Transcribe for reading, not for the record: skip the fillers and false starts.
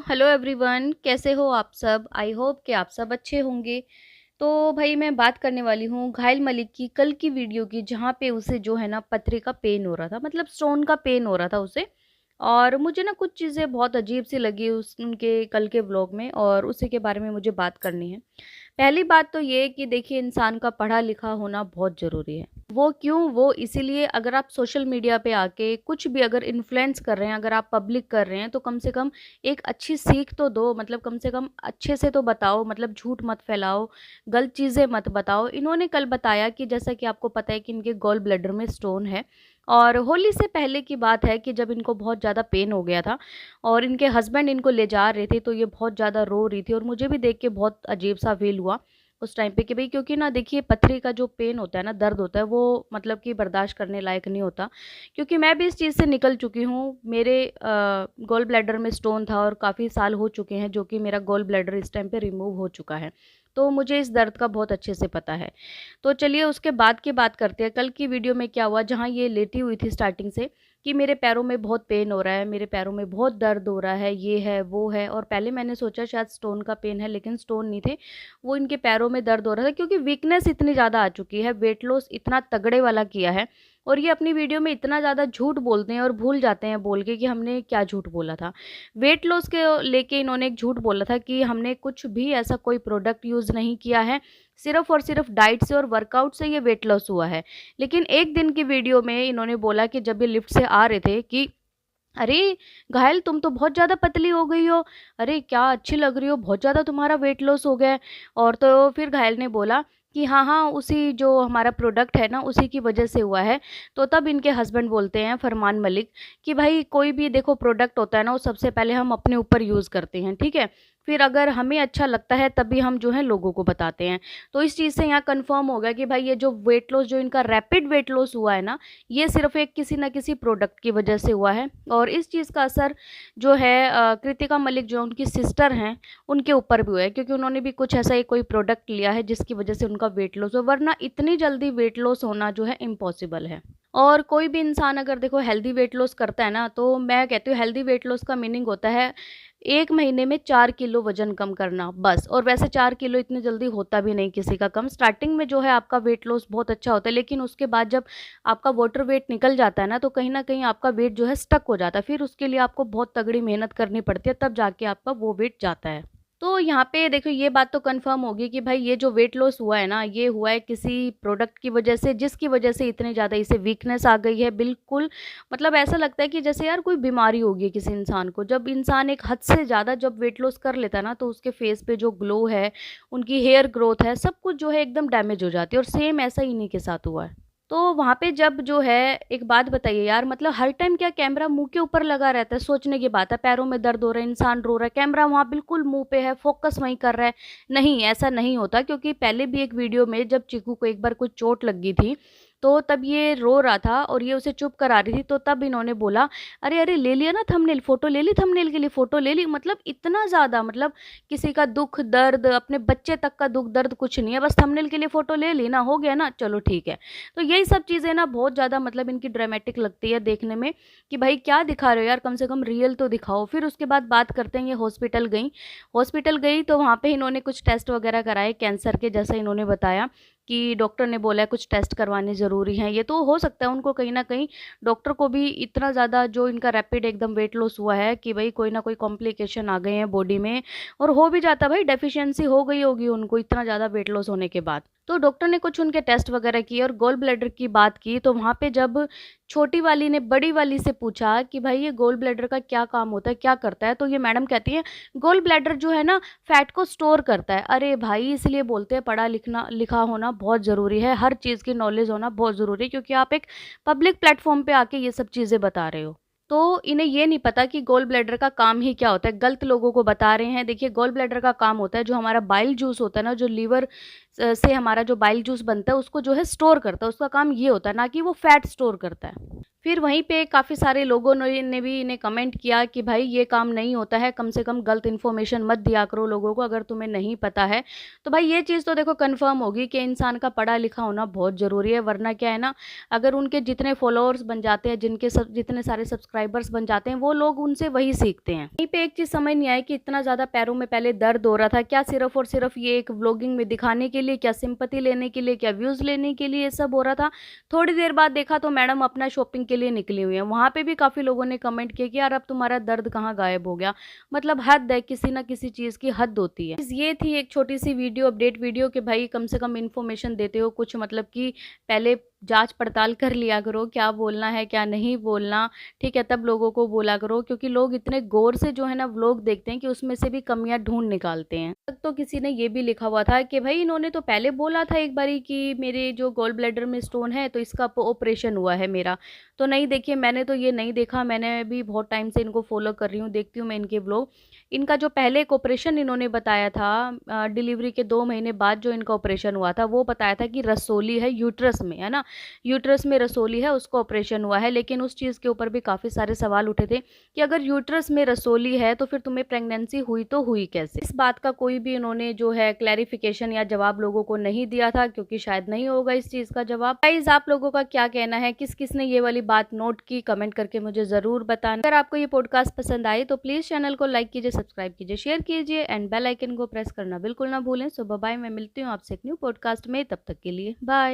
Hello everyone, कैसे हो आप सब। आई होप कि आप सब अच्छे होंगे। तो भाई मैं बात करने वाली हूँ घायल मलिक की कल की वीडियो की, जहाँ पे उसे जो है ना पथरी का पेन हो रहा था, मतलब स्टोन का पेन हो रहा था उसे। और मुझे ना कुछ चीज़ें बहुत अजीब सी लगी उस उनके कल के व्लॉग में, और उसी के बारे में मुझे बात करनी है। पहली बात तो ये कि देखिए, इंसान का पढ़ा लिखा होना बहुत ज़रूरी है। वो क्यों? वो इसीलिए, अगर आप सोशल मीडिया पे आके कुछ भी अगर इन्फ्लुएंस कर रहे हैं, अगर आप पब्लिक कर रहे हैं, तो कम से कम एक अच्छी सीख तो दो, मतलब कम से कम अच्छे से तो बताओ, मतलब झूठ मत फैलाओ, गलत चीज़ें मत बताओ। इन्होंने कल बताया कि जैसा कि आपको पता है कि इनके गॉल ब्लैडर में स्टोन है, और होली से पहले की बात है कि जब इनको बहुत ज़्यादा पेन हो गया था और इनके हस्बैंड इनको ले जा रहे थे, तो ये बहुत ज़्यादा रो रही थी, और मुझे भी देख के बहुत अजीब सा फील हुआ उस टाइम पे कि भाई, क्योंकि ना देखिए, पथरी का जो पेन होता है ना, दर्द होता है, वो मतलब कि बर्दाश्त करने लायक नहीं होता। क्योंकि मैं भी इस चीज़ से निकल चुकी हूँ। मेरे गॉल ब्लैडर में स्टोन था और काफ़ी साल हो चुके हैं, जो कि मेरा गॉल ब्लैडर इस टाइम पे रिमूव हो चुका है। तो मुझे इस दर्द का बहुत अच्छे से पता है। तो चलिए उसके बाद की बात करते हैं। कल की वीडियो में क्या हुआ, जहाँ ये लेटी हुई थी स्टार्टिंग से कि मेरे पैरों में बहुत पेन हो रहा है, मेरे पैरों में बहुत दर्द हो रहा है, ये है वो है। और पहले मैंने सोचा शायद स्टोन का पेन है, लेकिन स्टोन नहीं थे, वो इनके पैरों में दर्द हो रहा था, क्योंकि वीकनेस इतनी ज़्यादा आ चुकी है, वेट लॉस इतना तगड़े वाला किया है। और ये अपनी वीडियो में इतना ज़्यादा झूठ बोलते हैं और भूल जाते हैं बोल के कि हमने क्या झूठ बोला था। वेट लॉस के लेके इन्होंने एक झूठ बोला था कि हमने कुछ भी ऐसा कोई प्रोडक्ट यूज़ नहीं किया है, सिर्फ़ और सिर्फ डाइट से और वर्कआउट से ये वेट लॉस हुआ है। लेकिन एक दिन की वीडियो में इन्होंने बोला कि जब ये लिफ्ट से आ रहे थे कि अरे! घायल, तुम तो बहुत ज़्यादा पतली हो गई हो। अरे! क्या अच्छी लग रही हो, बहुत ज़्यादा तुम्हारा वेट लॉस हो गया है। और तो फिर घायल ने बोला कि हाँ, हाँ, उसी जो हमारा प्रोडक्ट है ना, उसी की वज़ह से हुआ है। तो तब इनके हस्बैंड बोलते हैं, फरमान मलिक, कि भाई कोई भी देखो प्रोडक्ट होता है ना, वो सबसे पहले हम अपने ऊपर यूज़ करते हैं, ठीक है? फिर अगर हमें अच्छा लगता है, तभी हम जो है लोगों को बताते हैं। तो इस चीज़ से यहाँ कन्फर्म हो गया कि भाई ये जो वेट लॉस, जो इनका रैपिड वेट लॉस हुआ है ना, ये सिर्फ़ एक किसी न किसी प्रोडक्ट की वजह से हुआ है। और इस चीज़ का असर जो है कृतिका मलिक, जो उनकी सिस्टर हैं, उनके ऊपर भी हुआ है, क्योंकि उन्होंने भी कुछ ऐसा ही कोई प्रोडक्ट लिया है जिसकी वजह से उनका वेट लॉस हो, वरना इतनी जल्दी वेट लॉस होना जो है इम्पॉसिबल है। और कोई भी इंसान अगर देखो हेल्दी वेट लॉस करता है ना, तो मैं कहती हूँ हेल्दी वेट लॉस का मीनिंग होता है 1 महीने में 4 किलो वज़न कम करना, बस। और वैसे 4 किलो इतनी जल्दी होता भी नहीं किसी का कम। स्टार्टिंग में जो है आपका वेट लॉस बहुत अच्छा होता है, लेकिन उसके बाद जब आपका वाटर वेट निकल जाता है ना, तो कहीं न कहीं आपका वेट जो है स्टक हो जाता है। फिर उसके लिए आपको बहुत तगड़ी मेहनत करनी पड़ती है, तब जाके आपका वो वेट जाता है। तो यहाँ पे देखो, ये बात तो कन्फर्म होगी कि भाई ये जो वेट लॉस हुआ है ना, ये हुआ है किसी प्रोडक्ट की वजह से, जिसकी वजह से इतनी ज़्यादा इसे वीकनेस आ गई है। बिल्कुल, मतलब ऐसा लगता है कि जैसे यार कोई बीमारी हो गई है किसी इंसान को। जब इंसान एक हद से ज़्यादा जब वेट लॉस कर लेता है ना, तो उसके फेस पे जो ग्लो है, उनकी हेयर ग्रोथ है, सब कुछ जो है एकदम डैमेज हो जाती है। और सेम ऐसा ही इन्हीं के साथ हुआ है। तो वहाँ पे जब जो है, एक बात बताइए यार, मतलब हर टाइम क्या कैमरा मुँह के ऊपर लगा रहता है? सोचने की बात है, पैरों में दर्द हो रहा है, इंसान रो रहा है, कैमरा वहाँ बिल्कुल मुँह पे है, फ़ोकस वहीं कर रहा है। नहीं, ऐसा नहीं होता, क्योंकि पहले भी एक वीडियो में जब चीकू को एक बार कुछ चोट लग गई थी, तो तब ये रो रहा था और ये उसे चुप करा रही थी, तो तब इन्होंने बोला, "अरे, अरे! ले लिया ना थंबनेल, फ़ोटो ले ली, थंबनेल के लिए फ़ोटो ले ली।" मतलब इतना ज़्यादा, मतलब किसी का दुःख दर्द, अपने बच्चे तक का दुःख दर्द कुछ नहीं है, बस थंबनेल के लिए फ़ोटो ले ली ना, हो गया ना, चलो ठीक है। तो यही सब चीज़ें ना बहुत ज़्यादा, मतलब इनकी ड्रामेटिक लगती है देखने में कि भाई क्या दिखा रहे हो यार, कम से कम रियल तो दिखाओ। फिर उसके बाद बात करते हैं, ये हॉस्पिटल गई तो वहाँ पे इन्होंने कुछ टेस्ट वगैरह कराए कैंसर के, जैसा इन्होंने बताया कि डॉक्टर ने बोला है कुछ टेस्ट करवाने ज़रूरी हैं। ये तो हो सकता है उनको कहीं न कहीं, डॉक्टर को भी इतना ज़्यादा जो इनका रैपिड एकदम वेट लॉस हुआ है कि भई कोई ना कोई कॉम्प्लिकेशन आ गए हैं बॉडी में, और हो भी जाता है भाई, डेफ़िशिएंसी हो गई होगी उनको इतना ज़्यादा वेट लॉस होने के बाद। तो डॉक्टर ने कुछ उनके टेस्ट वगैरह किए और गॉल ब्लैडर की बात की, तो वहाँ पे जब छोटी वाली ने बड़ी वाली से पूछा कि भाई ये गॉल ब्लैडर का क्या काम होता है, क्या करता है? तो ये मैडम कहती हैं, गॉल ब्लैडर जो है ना, फैट को स्टोर करता है। अरे भाई, इसलिए बोलते हैं पढ़ा लिखना लिखा होना बहुत ज़रूरी है, हर चीज़ की नॉलेज होना बहुत ज़रूरी है, क्योंकि आप एक पब्लिक प्लेटफ़ॉर्म पे आके ये सब चीज़ें बता रहे हो। तो इन्हें ये नहीं पता कि गॉल ब्लैडर का काम ही क्या होता है, गलत लोगों को बता रहे हैं। देखिए, गॉल ब्लैडर का काम होता है, जो हमारा बाइल जूस होता है ना, जो लीवर से हमारा जो बाइल जूस बनता है, उसको जो है स्टोर करता है, उसका काम ये होता है, ना कि वो फैट स्टोर करता है। फिर वहीं पे काफ़ी सारे लोगों ने भी इन्हें कमेंट किया कि भाई ये काम नहीं होता है, कम से कम गलत इन्फॉर्मेशन मत दिया करो लोगों को अगर तुम्हें नहीं पता है। तो भाई ये चीज़ तो देखो कन्फर्म होगी कि इंसान का पढ़ा लिखा होना बहुत ज़रूरी है, वरना क्या है ना, अगर उनके जितने फॉलोअर्स बन जाते हैं, जिनके सब जितने सारे सब्सक्राइबर्स बन जाते हैं, वो लोग उनसे वही सीखते हैं। वहीं पे एक चीज़ समझ नहीं आई कि इतना ज़्यादा पैरों में पहले दर्द हो रहा था, क्या सिर्फ और सिर्फ ये एक व्लॉगिंग में दिखाने के लिए, क्या सिंपैथी लेने के लिए, क्या व्यूज़ लेने के लिए ये सब हो रहा था। थोड़ी देर बाद देखा तो मैडम अपना शॉपिंग के लिए निकली हुई हैं। वहाँ पे भी काफ़ी लोगों ने कमेंट किया कि यार अब तुम्हारा दर्द कहाँ गायब हो गया। मतलब हद है, किसी ना किसी चीज़ की हद होती है। ये थी एक छोटी सी वीडियो, अपडेट वीडियो, कि भाई कम से कम इन्फॉर्मेशन देते हो कुछ, मतलब कि पहले जांच पड़ताल कर लिया करो, क्या बोलना है क्या नहीं बोलना, ठीक है, तब लोगों को बोला करो, क्योंकि लोग इतने गौर से जो है ना व्लॉग देखते हैं कि उसमें से भी कमियां ढूंढ निकालते हैं। तक तो किसी ने ये भी लिखा हुआ था कि भाई इन्होंने तो पहले बोला था एक बारी कि मेरे जो गॉल ब्लैडर में स्टोन है तो इसका ऑपरेशन हुआ है मेरा। तो नहीं, देखिए मैंने तो ये नहीं देखा, मैंने भी बहुत टाइम से इनको फॉलो कर रही हूँ, देखती हूँ मैं इनके व्लॉग। इनका जो पहले एक ऑपरेशन इन्होंने बताया था, डिलीवरी के 2 महीने बाद जो इनका ऑपरेशन हुआ था, वो बताया था कि रसोली है यूट्रस में, है ना, यूट्रस में रसोली है, उसको ऑपरेशन हुआ है। लेकिन उस चीज़ के ऊपर भी काफ़ी सारे सवाल उठे थे कि अगर यूट्रस में रसोली है तो फिर तुम्हें प्रेगनेंसी हुई तो हुई कैसे। इस बात का कोई भी इन्होंने जो है क्लैरिफिकेशन या जवाब लोगों को नहीं दिया था, क्योंकि शायद नहीं होगा इस चीज़ का जवाब। गाइस, आप लोगों का क्या कहना है, किस किस ने ये वाली बात नोट की, कमेंट करके मुझे ज़रूर बताना। अगर आपको ये पॉडकास्ट पसंद आए तो प्लीज़ चैनल को लाइक कीजिए, सब्सक्राइब कीजिए, शेयर कीजिए एंड बेल आइकन को प्रेस करना बिल्कुल ना भूलें। सो बाय, मैं मिलती हूँ आपसे एक न्यू पॉडकास्ट में, तब तक के लिए बाय।